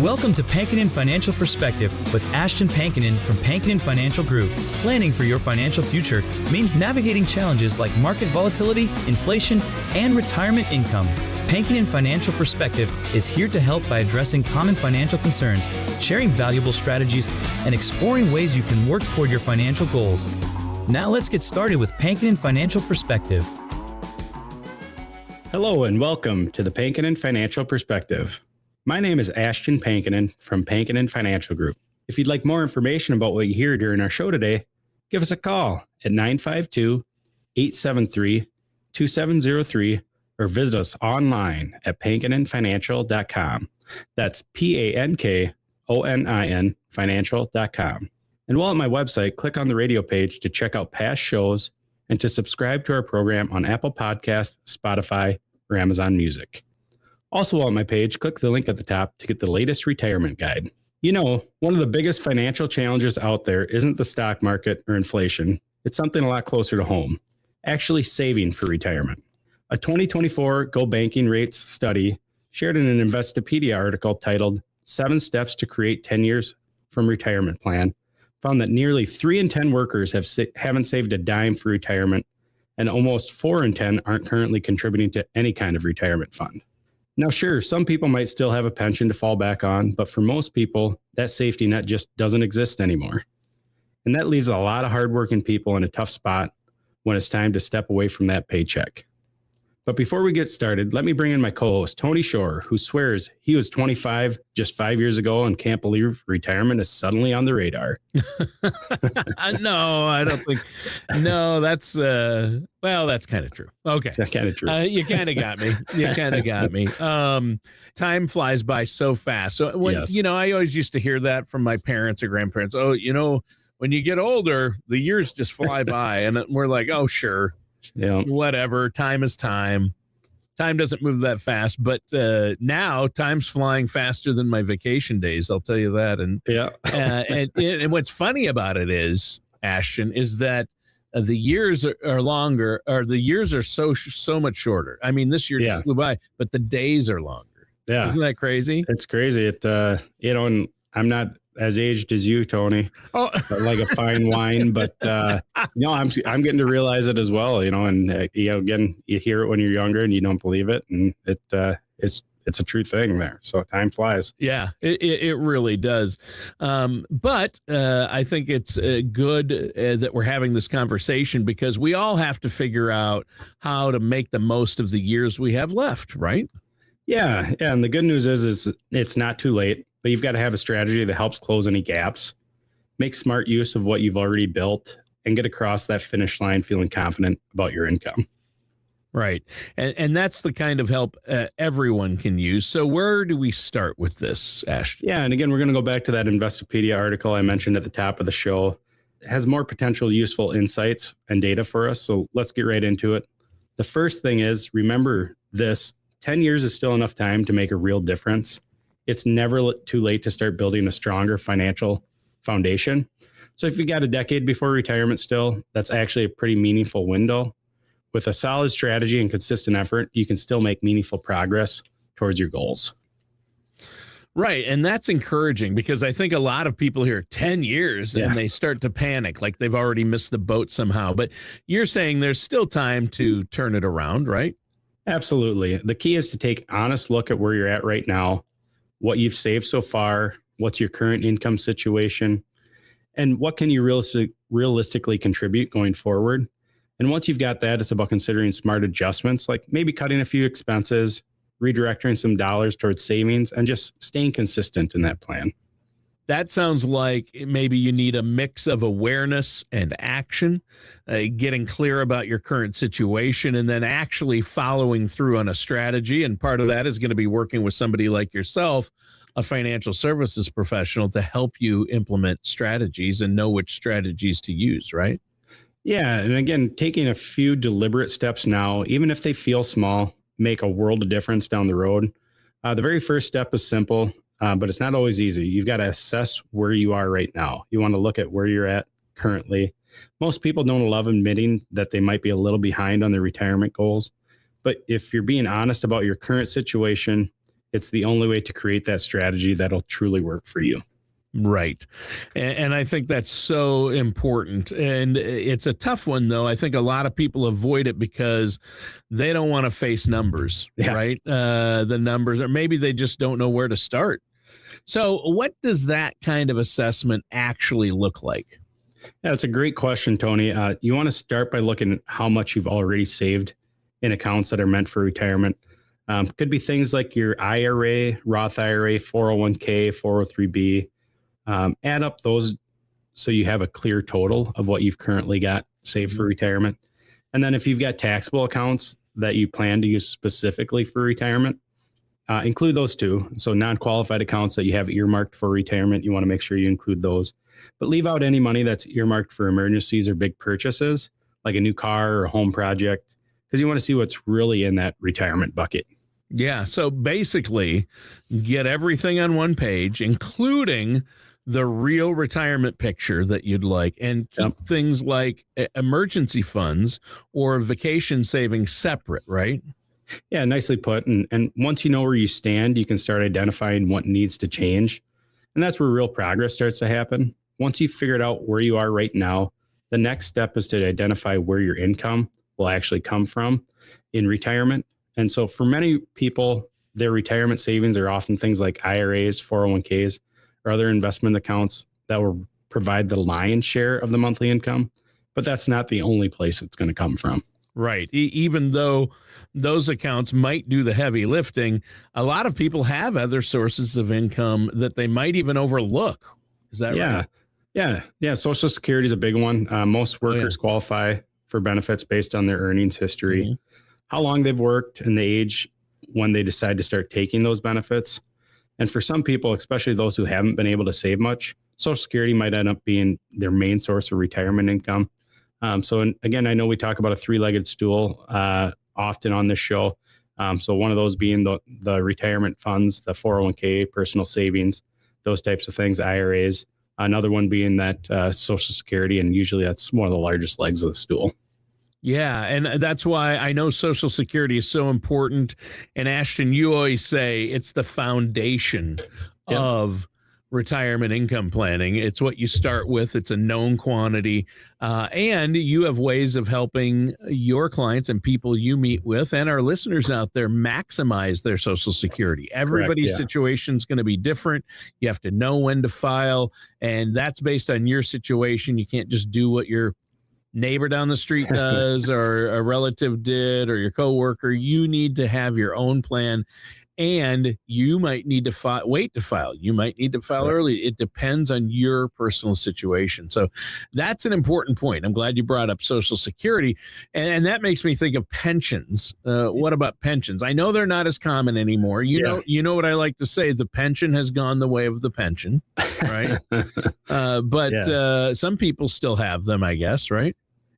Welcome to Pankinen Financial Perspective with Ashton Pankinen from Pankinen Financial Group. Planning for your financial future means navigating challenges like market volatility, inflation, and retirement income. Pankinen Financial Perspective is here to help by addressing common financial concerns, sharing valuable strategies, and exploring ways you can work toward your financial goals. Now let's get started with Pankinen Financial Perspective. Hello and welcome to the Pankinen Financial Perspective. My name is Ashton Pankinen from Pankinen Financial Group. If you'd like more information about what you hear during our show today, give us a call at 952-873-2703 or visit us online at pankinenfinancial.com. That's PANKONIN financial.com. And while at my website, click on the radio page to check out past shows and to subscribe to our program on Apple Podcasts, Spotify, or Amazon Music. Also, while on my page, click the link at the top to get the latest retirement guide. You know, one of the biggest financial challenges out there isn't the stock market or inflation. It's something a lot closer to home, actually saving for retirement. A 2024 Go Banking Rates study shared in an Investopedia article titled 7 Steps to Create 10 Years from Retirement Plan found that nearly 3 in 10 workers haven't saved a dime for retirement, and almost 4 in 10 aren't currently contributing to any kind of retirement fund. Now, sure, some people might still have a pension to fall back on, but for most people, that safety net just doesn't exist anymore. And that leaves a lot of hardworking people in a tough spot when it's time to step away from that paycheck. But before we get started, let me bring in my co-host, Tony Shore, who swears he was 25 just 5 years ago and can't believe retirement is suddenly on the radar. No, I don't think. No, that's that's kind of true. Okay. That's kind of true. You kind of got me. Time flies by so fast. So when, Yes. I always used to hear that from my parents or grandparents. Oh, when you get older, the years just fly by. And we're like, oh, sure. Yeah. Whatever. Time is time. Time doesn't move that fast. But now time's flying faster than my vacation days. I'll tell you that. And Yeah. and what's funny about it is, Ashton, is that the years are longer, or the years are so much shorter. I mean, this year just flew by, but the days are longer. Yeah. Isn't that crazy? It's crazy. And I'm not as aged as you, Tony. Oh, like a fine wine, but I'm getting to realize it as well. And again, you hear it when you're younger and you don't believe it, and it's a true thing there. So time flies. Yeah, it really does. But I think it's good that we're having this conversation, because we all have to figure out how to make the most of the years we have left, right? Yeah. And the good news is it's not too late, but you've got to have a strategy that helps close any gaps, make smart use of what you've already built, and get across that finish line feeling confident about your income. Right. And that's the kind of help everyone can use. So where do we start with this, Ashton? Yeah. And again, we're going to go back to that Investopedia article I mentioned at the top of the show. It has more potential useful insights and data for us. So let's get right into it. The first thing is, remember this, 10 years is still enough time to make a real difference. It's never too late to start building a stronger financial foundation. So if you got a decade before retirement still, that's actually a pretty meaningful window. With a solid strategy and consistent effort, you can still make meaningful progress towards your goals. Right. And that's encouraging, because I think a lot of people hear 10 years and they start to panic, like they've already missed the boat somehow. But you're saying there's still time to turn it around, right? Absolutely. The key is to take an honest look at where you're at right now, what you've saved so far, what's your current income situation, and what can you realistically contribute going forward. And once you've got that, it's about considering smart adjustments, like maybe cutting a few expenses, redirecting some dollars towards savings, and just staying consistent in that plan. That sounds like maybe you need a mix of awareness and action, getting clear about your current situation, and then actually following through on a strategy. And part of that is going to be working with somebody like yourself, a financial services professional, to help you implement strategies and know which strategies to use, right? Yeah. And again, taking a few deliberate steps now, even if they feel small, make a world of difference down the road. The very first step is simple, but it's not always easy. You've got to assess where you are right now. You want to look at where you're at currently. Most people don't love admitting that they might be a little behind on their retirement goals. But if you're being honest about your current situation it's the only way to create that strategy that'll truly work for you. Right. And I think that's so important. And it's a tough one, though. I think a lot of people avoid it because they don't want to face numbers, right? The numbers, or maybe they just don't know where to start. So what does that kind of assessment actually look like? Yeah, that's a great question, Tony. You want to start by looking at how much you've already saved in accounts that are meant for retirement. Could be things like your IRA, Roth IRA, 401k, 403b. Add up those so you have a clear total of what you've currently got saved for retirement. And then if you've got taxable accounts that you plan to use specifically for retirement, include those too. So non-qualified accounts that you have earmarked for retirement, you want to make sure you include those. But leave out any money that's earmarked for emergencies or big purchases, like a new car or a home project, because you want to see what's really in that retirement bucket. Yeah. So basically, get everything on one page, including the real retirement picture that you'd like, and keep things like emergency funds or vacation savings separate, right? Yeah, nicely put. And once you know where you stand, you can start identifying what needs to change. And that's where real progress starts to happen. Once you've figured out where you are right now, the next step is to identify where your income will actually come from in retirement. And so for many people, their retirement savings are often things like IRAs, 401ks, or other investment accounts that will provide the lion's share of the monthly income. But that's not the only place it's going to come from. Right. Even though those accounts might do the heavy lifting, a lot of people have other sources of income that they might even overlook. Is that right? Yeah. Social Security is a big one. Most workers qualify for benefits based on their earnings history, how long they've worked, and the age when they decide to start taking those benefits. And for some people, especially those who haven't been able to save much, Social Security might end up being their main source of retirement income. Again, I know we talk about a three-legged stool often on this show. So one of those being the retirement funds, the 401k, personal savings, those types of things, IRAs. Another one being that Social Security, and usually that's one of the largest legs of the stool. Yeah, and that's why I know Social Security is so important. And Ashton, you always say it's the foundation of retirement income planning. It's what you start with. It's a known quantity. And you have ways of helping your clients and people you meet with and our listeners out there maximize their Social Security. Everybody's situation is going to be different. You have to know when to file. And that's based on your situation. You can't just do what your neighbor down the street does or a relative did or your coworker. You need to have your own plan. And you might need to wait to file. You might need to file early. It depends on your personal situation. So that's an important point. I'm glad you brought up Social Security. And that makes me think of pensions. What about pensions? I know they're not as common anymore. You know what I like to say, the pension has gone the way of the pension, right? But some people still have them, I guess, right?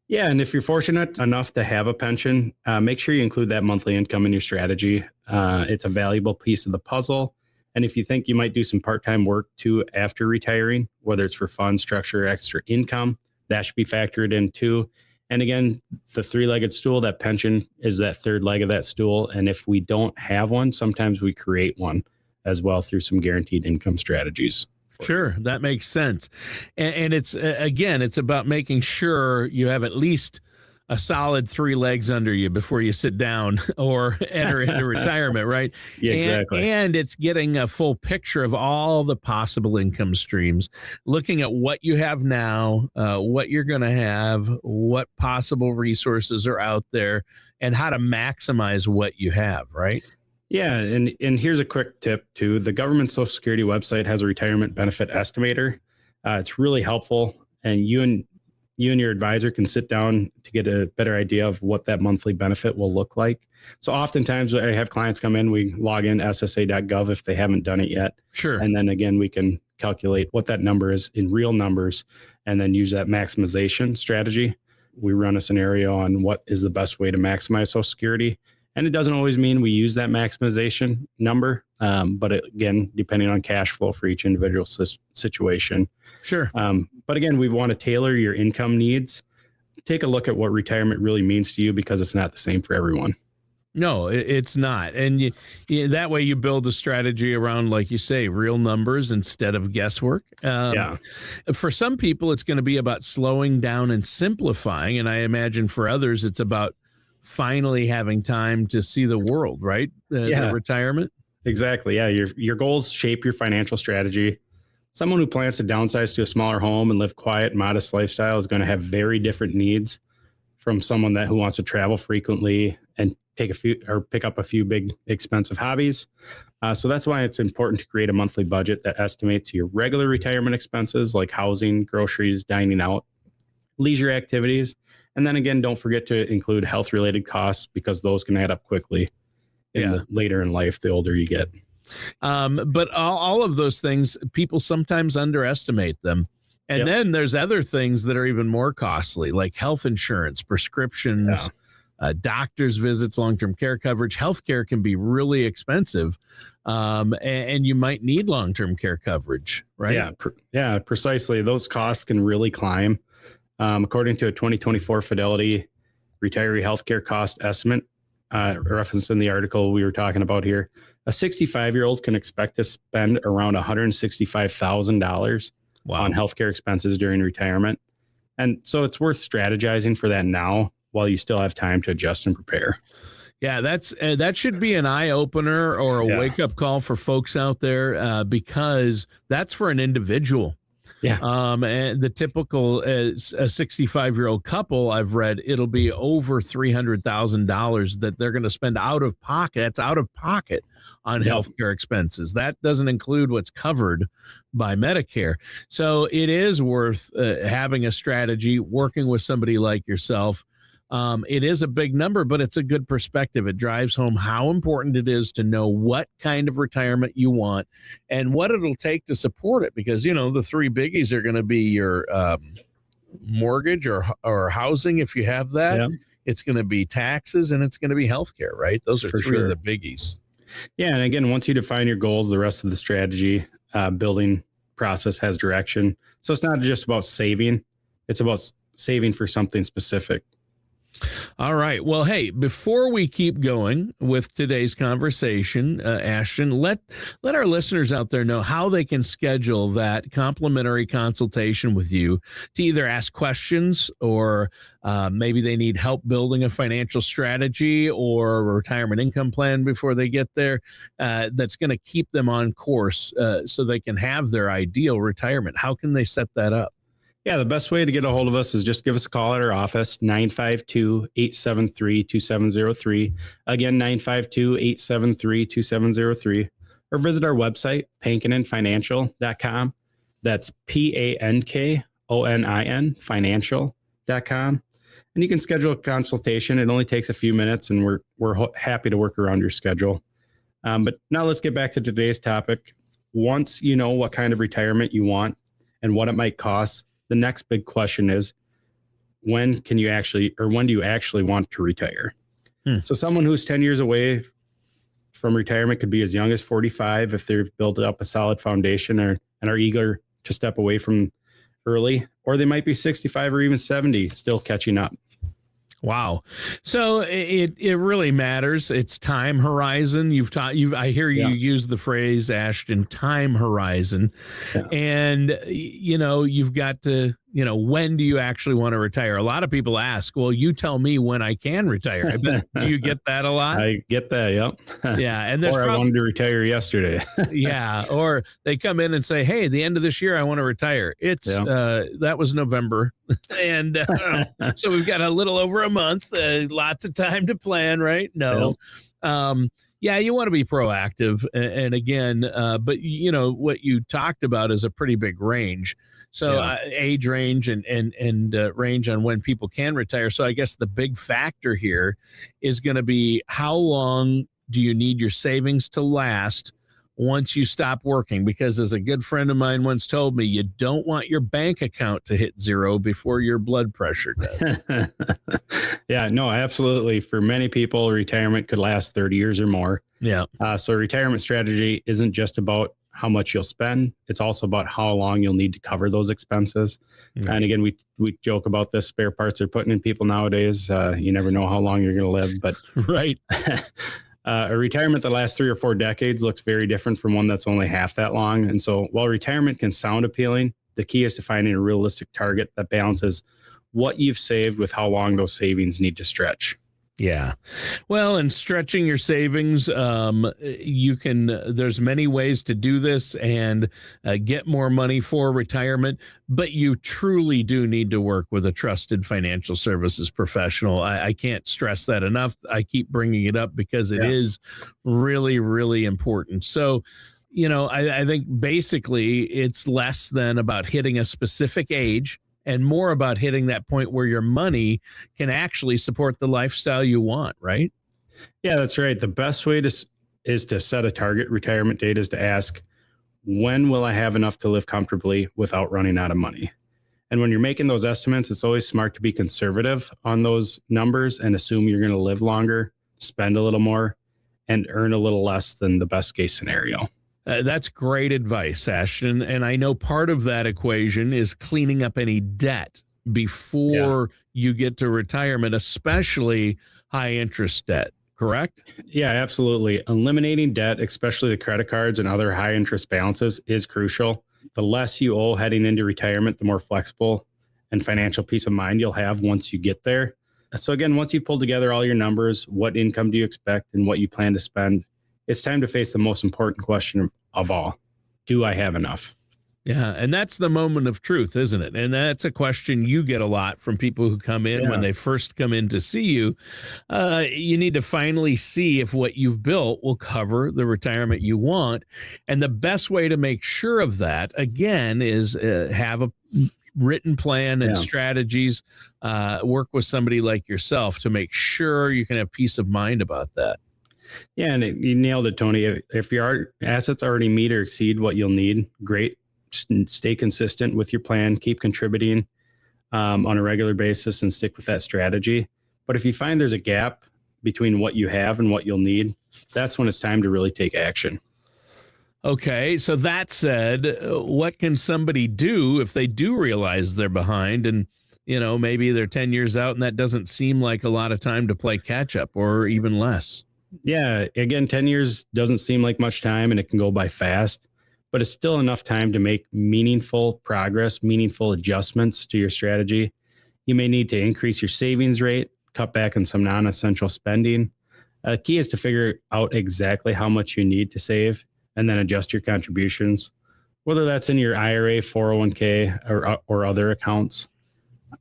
Yeah. And if you're fortunate enough to have a pension, make sure you include that monthly income in your strategy. It's a valuable piece of the puzzle. And if you think you might do some part-time work too after retiring, whether it's for fun, structure, or extra income, that should be factored in too. And again, the three-legged stool, that pension is that third leg of that stool. And if we don't have one, sometimes we create one as well through some guaranteed income strategies. Sure, that makes sense. And it's, again, it's about making sure you have at least a solid 3 legs under you before you sit down or enter into retirement, right? Yeah, exactly. And it's getting a full picture of all the possible income streams, looking at what you have now, what you're going to have, what possible resources are out there, and how to maximize what you have, right? Yeah. And here's a quick tip too. The government Social Security website has a retirement benefit estimator. It's really helpful. And you and your advisor can sit down to get a better idea of what that monthly benefit will look like. So oftentimes I have clients come in, we log in ssa.gov if they haven't done it yet. Sure. And then again, we can calculate what that number is in real numbers and then use that maximization strategy. We run a scenario on what is the best way to maximize Social Security. And it doesn't always mean we use that maximization number, but again, depending on cash flow for each individual situation. Sure. But again, we want to tailor your income needs. Take a look at what retirement really means to you because it's not the same for everyone. No, it's not. And that way you build a strategy around, like you say, real numbers instead of guesswork. Yeah. For some people, it's going to be about slowing down and simplifying. And I imagine for others, it's about finally having time to see the world, right? The retirement. Exactly. Yeah. Your goals shape your financial strategy. Someone who plans to downsize to a smaller home and live quiet, modest lifestyle is going to have very different needs from someone who wants to travel frequently and pick up a few big expensive hobbies. So that's why it's important to create a monthly budget that estimates your regular retirement expenses like housing, groceries, dining out, leisure activities. And then again, don't forget to include health related costs because those can add up quickly later in life, the older you get. But all of those things, people sometimes underestimate them. And then there's other things that are even more costly, like health insurance, prescriptions, doctor's visits, long-term care coverage. Healthcare can be really expensive, and you might need long-term care coverage, right? Yeah, precisely. Those costs can really climb. According to a 2024 Fidelity retiree healthcare cost estimate referenced in the article we were talking about here, a 65-year-old can expect to spend around $165,000 on healthcare expenses during retirement. And so it's worth strategizing for that now while you still have time to adjust and prepare. Yeah, that should be an eye opener or a wake up call for folks out there because that's for an individual. Yeah. And the typical a 65-year-old couple, I've read it'll be over $300,000 that they're going to spend out of pocket. That's out of pocket on healthcare expenses. That doesn't include what's covered by Medicare. So it is worth having a strategy, working with somebody like yourself. It is a big number, but it's a good perspective. It drives home how important it is to know what kind of retirement you want and what it'll take to support it. Because, the three biggies are going to be your mortgage or housing, if you have that. Yeah. It's going to be taxes and it's going to be healthcare, right? Those are three of the biggies. Yeah. And again, once you define your goals, the rest of the strategy building process has direction. So it's not just about saving. It's about saving for something specific. All right. Well, hey, before we keep going with today's conversation, Ashton, let our listeners out there know how they can schedule that complimentary consultation with you to either ask questions or maybe they need help building a financial strategy or a retirement income plan before they get there that's going to keep them on course so they can have their ideal retirement. How can they set that up? Yeah, the best way to get a hold of us is just give us a call at our office, 952-873-2703. Again, 952-873-2703. Or visit our website, pankoninfinancial.com. That's PANKONIN financial.com. And you can schedule a consultation. It only takes a few minutes, and we're happy to work around your schedule. But now let's get back to today's topic. Once you know what kind of retirement you want and what it might cost, the next big question is, when do you actually want to retire? So someone who's 10 years away from retirement could be as young as 45 if they've built up a solid foundation and are eager to step away from early, or they might be 65 or even 70, still catching up. Wow. So it really matters. It's time horizon. I hear you use the phrase, Ashton, time horizon. Yeah. And, you've got to, when do you actually want to retire? A lot of people ask, well, you tell me when I can retire. I bet, do you get that a lot? I get that. Yep. Yeah. And I wanted to retire yesterday. Yeah. Or they come in and say, hey, the end of this year, I want to retire. That was November. And so we've got a little over a month, lots of time to plan, right? No. You want to be proactive. And again, but what you talked about is a pretty big range. So age range and range on when people can retire. So I guess the big factor here is going to be how long do you need your savings to last once you stop working? Because as a good friend of mine once told me, you don't want your bank account to hit zero before your blood pressure does. Yeah, no, absolutely. For many people, retirement could last 30 years or more. Yeah. So retirement strategy isn't just about how much you'll spend. It's also about how long you'll need to cover those expenses. Mm. And again, we joke about this, spare parts are putting in people nowadays. You never know how long you're going to live, but Right. a retirement that lasts 3 or 4 decades looks very different from one that's only half that long. And so while retirement can sound appealing, the key is to finding a realistic target that balances what you've saved with how long those savings need to stretch. Yeah. Well, and stretching your savings, there's many ways to do this and get more money for retirement, but you truly do need to work with a trusted financial services professional. I can't stress that enough. I keep bringing it up because it is really, really important. So, I think basically it's less than about hitting a specific age and more about hitting that point where your money can actually support the lifestyle you want, right? Yeah, that's right. The best way is to set a target retirement date is to ask, when will I have enough to live comfortably without running out of money? And when you're making those estimates, it's always smart to be conservative on those numbers and assume you're going to live longer, spend a little more, and earn a little less than the best case scenario. That's great advice, Ashton. And I know part of that equation is cleaning up any debt before you get to retirement, especially high interest debt, correct? Yeah, absolutely. Eliminating debt, especially the credit cards and other high interest balances, is crucial. The less you owe heading into retirement, the more flexible and financial peace of mind you'll have once you get there. So again, once you've pulled together all your numbers, what income do you expect and what you plan to spend, it's time to face the most important question of all. Do I have enough? Yeah. And that's the moment of truth, isn't it? And that's a question you get a lot from people who come in when they first come in to see you. You need to finally see if what you've built will cover the retirement you want. And the best way to make sure of that, again, is have a written plan and strategies, work with somebody like yourself to make sure you can have peace of mind about that. Yeah, and you nailed it, Tony. If your assets already meet or exceed what you'll need, great. Stay consistent with your plan. Keep contributing on a regular basis and stick with that strategy. But if you find there's a gap between what you have and what you'll need, that's when it's time to really take action. Okay, so that said, what can somebody do if they do realize they're behind and, maybe they're 10 years out and that doesn't seem like a lot of time to play catch up or even less? Yeah, again, 10 years doesn't seem like much time and it can go by fast, but it's still enough time to make meaningful progress, meaningful adjustments to your strategy. You may need to increase your savings rate, cut back on some non-essential spending. The key is to figure out exactly how much you need to save and then adjust your contributions, whether that's in your IRA, 401k, or other accounts.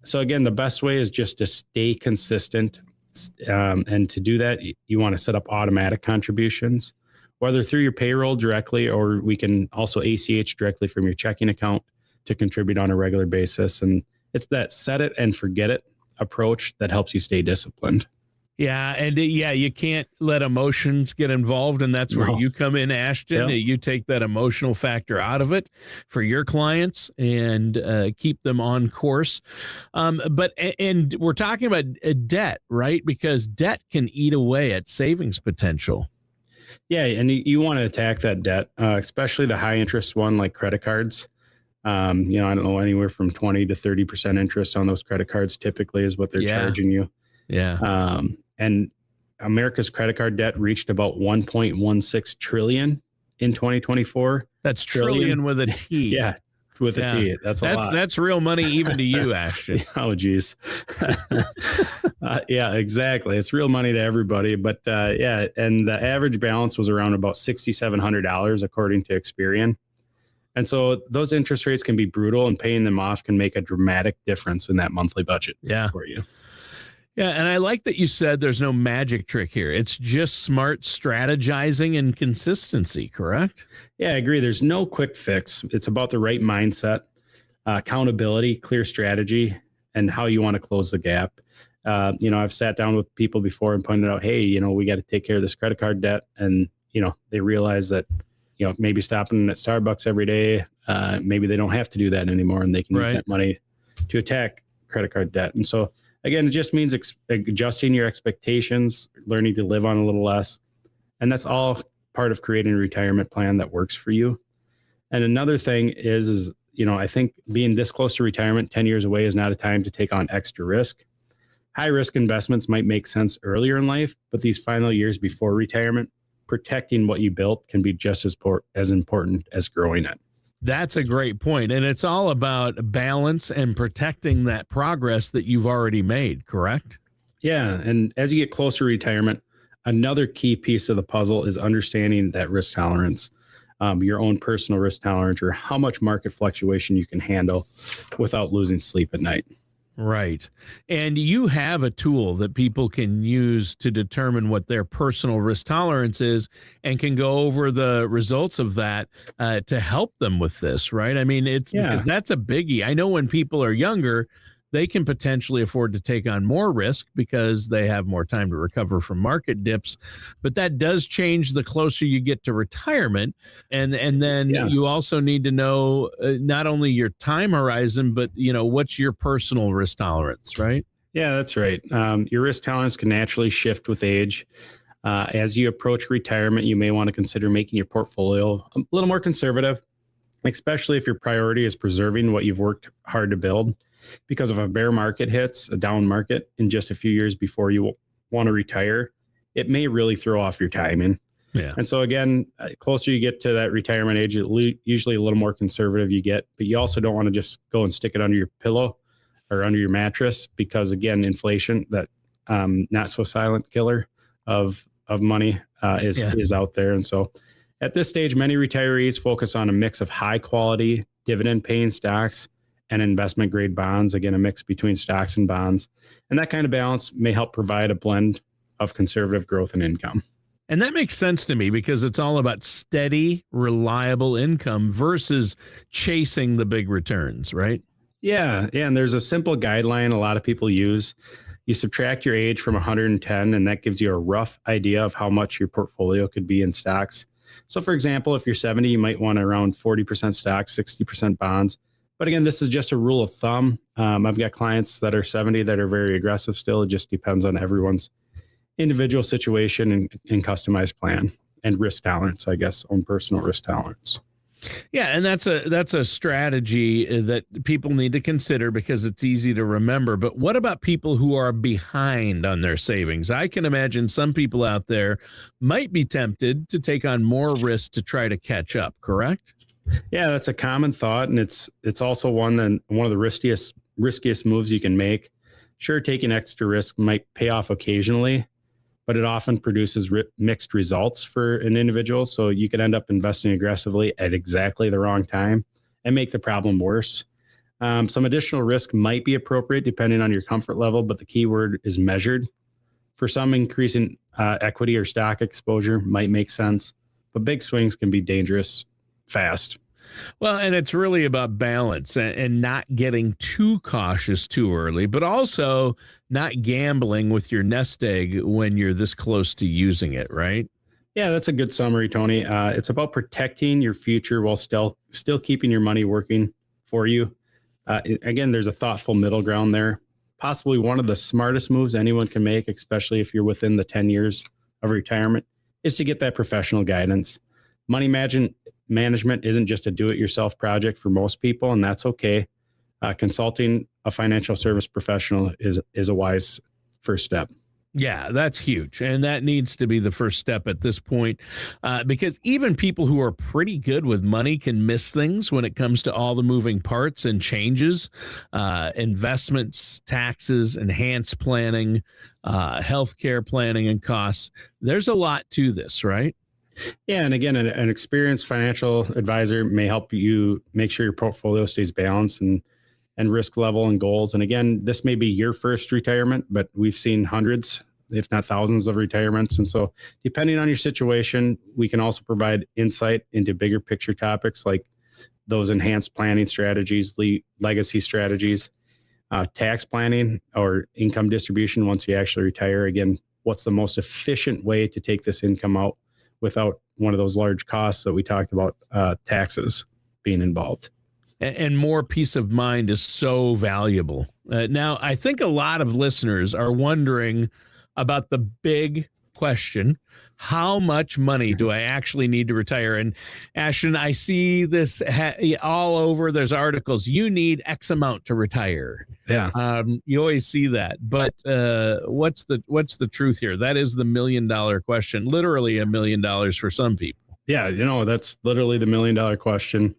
So again, the best way is just to stay consistent. And to do that, you want to set up automatic contributions, whether through your payroll directly, or we can also ACH directly from your checking account to contribute on a regular basis. And it's that set it and forget it approach that helps you stay disciplined. Yeah. And you can't let emotions get involved. And that's where you come in, Ashton. Yeah. You take that emotional factor out of it for your clients and keep them on course. But we're talking about debt, right? Because debt can eat away at savings potential. Yeah. And you want to attack that debt, especially the high interest one like credit cards. I don't know, anywhere from 20 to 30% interest on those credit cards typically is what they're charging you. Yeah. And America's credit card debt reached about 1.16 trillion in 2024. That's trillion with a T. Yeah, with a T. That's a lot. That's real money even to you, Ashton. Oh, geez. Yeah, exactly. It's real money to everybody. But and the average balance was around about $6,700 according to Experian. And so those interest rates can be brutal, and paying them off can make a dramatic difference in that monthly budget for you. Yeah, and I like that you said there's no magic trick here. It's just smart strategizing and consistency, correct? Yeah, I agree. There's no quick fix. It's about the right mindset, accountability, clear strategy, and how you want to close the gap. I've sat down with people before and pointed out, hey, we got to take care of this credit card debt. And, they realize that, maybe stopping at Starbucks every day, maybe they don't have to do that anymore, and they can use that money to attack credit card debt. And so, again, it just means adjusting your expectations, learning to live on a little less. And that's all part of creating a retirement plan that works for you. And another thing is, I think being this close to retirement, 10 years away, is not a time to take on extra risk. High risk investments might make sense earlier in life, but these final years before retirement, protecting what you built can be just as important as growing it. That's a great point. And it's all about balance and protecting that progress that you've already made, correct? Yeah. And as you get closer to retirement, another key piece of the puzzle is understanding that risk tolerance, your own personal risk tolerance, or how much market fluctuation you can handle without losing sleep at night. Right. And you have a tool that people can use to determine what their personal risk tolerance is and can go over the results of that to help them with this, right? I mean, because that's a biggie. I know when people are younger, they can potentially afford to take on more risk because they have more time to recover from market dips. But that does change the closer you get to retirement. And then you also need to know not only your time horizon, but, what's your personal risk tolerance, right? Yeah, that's right. Your risk tolerance can naturally shift with age. As you approach retirement, you may want to consider making your portfolio a little more conservative, especially if your priority is preserving what you've worked hard to build. Because if a bear market hits, a down market, in just a few years before you want to retire, it may really throw off your timing. Yeah. And so again, closer you get to that retirement age, usually a little more conservative you get, but you also don't want to just go and stick it under your pillow or under your mattress, because again, inflation, that not so silent killer of money is out there. And so at this stage, many retirees focus on a mix of high quality dividend paying stocks and investment grade bonds, again, a mix between stocks and bonds. And that kind of balance may help provide a blend of conservative growth and income. And that makes sense to me because it's all about steady, reliable income versus chasing the big returns, right? Yeah. And there's a simple guideline a lot of people use. You subtract your age from 110, and that gives you a rough idea of how much your portfolio could be in stocks. So for example, if you're 70, you might want around 40% stocks, 60% bonds. But again, this is just a rule of thumb. I've got clients that are 70 that are very aggressive still. It just depends on everyone's individual situation and customized plan and risk tolerance, I guess, own personal risk tolerance. Yeah, and that's a strategy that people need to consider because it's easy to remember. But what about people who are behind on their savings? I can imagine some people out there might be tempted to take on more risk to try to catch up, correct? Yeah, that's a common thought, and it's also one of the riskiest moves you can make. Sure, taking extra risk might pay off occasionally, but it often produces mixed results for an individual. So you could end up investing aggressively at exactly the wrong time and make the problem worse. Some additional risk might be appropriate depending on your comfort level, but the key word is measured. For some, increasing equity or stock exposure might make sense, but big swings can be dangerous fast. Well, and it's really about balance and not getting too cautious too early, but also not gambling with your nest egg when you're this close to using it, right? Yeah, that's a good summary, Tony. It's about protecting your future while still keeping your money working for you. Again, there's a thoughtful middle ground there. Possibly one of the smartest moves anyone can make, especially if you're within the 10 years of retirement, is to get that professional guidance. Money management isn't just a do-it-yourself project for most people, and that's okay. Consulting a financial service professional is a wise first step. Yeah, that's huge. And that needs to be the first step at this point, because even people who are pretty good with money can miss things when it comes to all the moving parts and changes, investments, taxes, enhanced planning, healthcare planning and costs. There's a lot to this, right? Yeah. And again, an experienced financial advisor may help you make sure your portfolio stays balanced and risk level and goals. And again, this may be your first retirement, but we've seen hundreds, if not thousands of retirements. And so depending on your situation, we can also provide insight into bigger picture topics like those enhanced planning strategies, legacy strategies, tax planning or income distribution once you actually retire. Again, what's the most efficient way to take this income out without one of those large costs that we talked about, taxes being involved. And more peace of mind is so valuable. Now, I think a lot of listeners are wondering about the big question. How much money do I actually need to retire? And Ashton, I see this all over. There's articles. You need X amount to retire. Yeah. You always see that. But what's the truth here? That is the $1 million question. Literally $1 million for some people. Yeah, that's literally the $1 million question.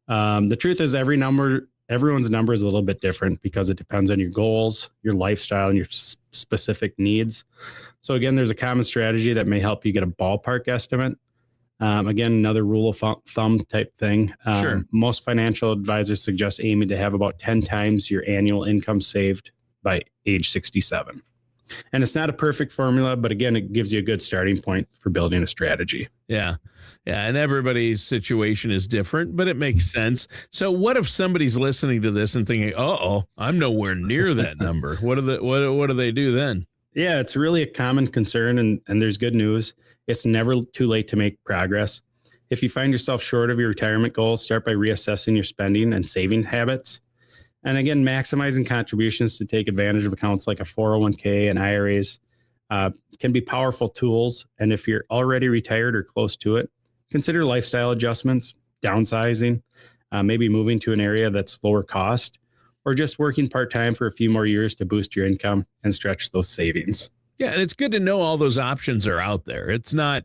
The truth is everyone's number is a little bit different because it depends on your goals, your lifestyle, and your specific needs. So again, there's a common strategy that may help you get a ballpark estimate. Again, another rule of thumb type thing. Sure. Most financial advisors suggest aiming to have about 10 times your annual income saved by age 67. And it's not a perfect formula, but again, it gives you a good starting point for building a strategy. Yeah. Yeah. And everybody's situation is different, but it makes sense. So what if somebody's listening to this and thinking, I'm nowhere near that number? What do they do then? Yeah, it's really a common concern, and there's good news. It's never too late to make progress. If you find yourself short of your retirement goals, start by reassessing your spending and saving habits. And again, maximizing contributions to take advantage of accounts like a 401k and IRAs can be powerful tools. And if you're already retired or close to it, consider lifestyle adjustments, downsizing, maybe moving to an area that's lower cost, or just working part-time for a few more years to boost your income and stretch those savings. Yeah, and it's good to know all those options are out there. It's not,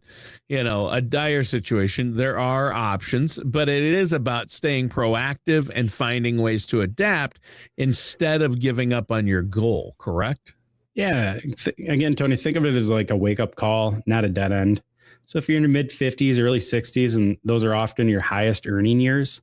a dire situation. There are options, but it is about staying proactive and finding ways to adapt instead of giving up on your goal, correct? Yeah. Again, Tony, think of it as like a wake-up call, not a dead end. So if you're in your mid-50s, early 60s, and those are often your highest earning years,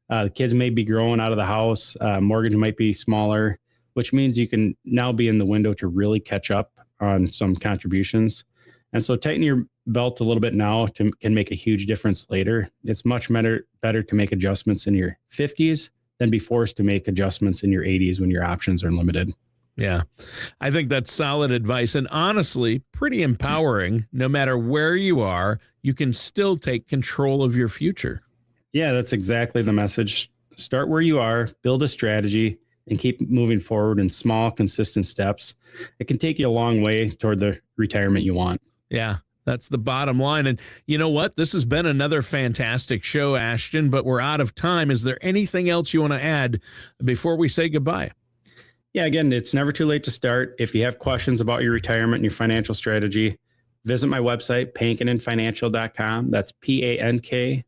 the kids may be growing out of the house, mortgage might be smaller, which means you can now be in the window to really catch up on some contributions. And so tighten your belt a little bit now can make a huge difference later. It's much better to make adjustments in your 50s than be forced to make adjustments in your 80s when your options are limited. Yeah, I think that's solid advice, and honestly, pretty empowering. No matter where you are, you can still take control of your future. Yeah, that's exactly the message. Start where you are, build a strategy, and keep moving forward in small, consistent steps. It can take you a long way toward the retirement you want. Yeah, that's the bottom line. And you know what? This has been another fantastic show, Ashton, but we're out of time. Is there anything else you want to add before we say goodbye? Yeah, again, it's never too late to start. If you have questions about your retirement and your financial strategy, visit my website, pankininfinancial.com. That's PANKONIN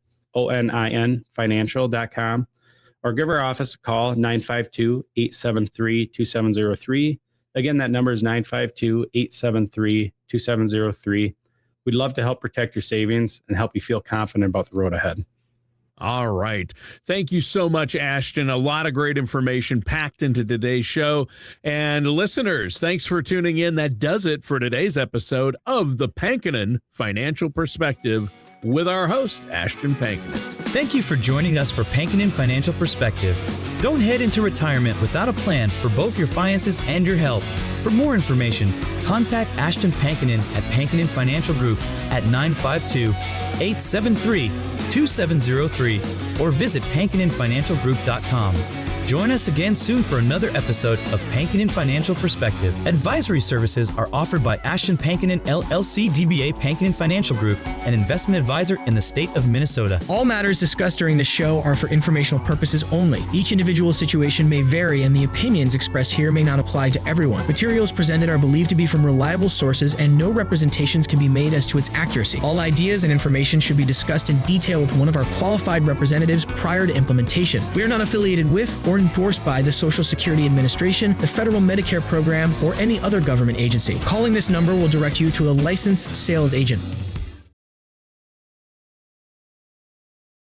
financial.com. Or give our office a call, 952-873-2703. Again, that number is 952-873-2703. We'd love to help protect your savings and help you feel confident about the road ahead. All right. Thank you so much, Ashton. A lot of great information packed into today's show. And listeners, thanks for tuning in. That does it for today's episode of the Pankinen Financial Perspective with our host, Ashton Pankinen. Thank you for joining us for Pankinen Financial Perspective. Don't head into retirement without a plan for both your finances and your health. For more information, contact Ashton Pankinen at Pankinen Financial Group at 952-873-2703 or visit pankininfinancialgroup.com. Join us again soon for another episode of Pankinen Financial Perspective. Advisory services are offered by Ashton Pankinen LLC DBA Pankinen Financial Group, an investment advisor in the state of Minnesota. All matters discussed during the show are for informational purposes only. Each individual situation may vary, and the opinions expressed here may not apply to everyone. Materials presented are believed to be from reliable sources, and no representations can be made as to its accuracy. All ideas and information should be discussed in detail with one of our qualified representatives prior to implementation. We are not affiliated with or endorsed by the Social Security Administration, the Federal Medicare Program, or any other government agency. Calling this number will direct you to a licensed sales agent.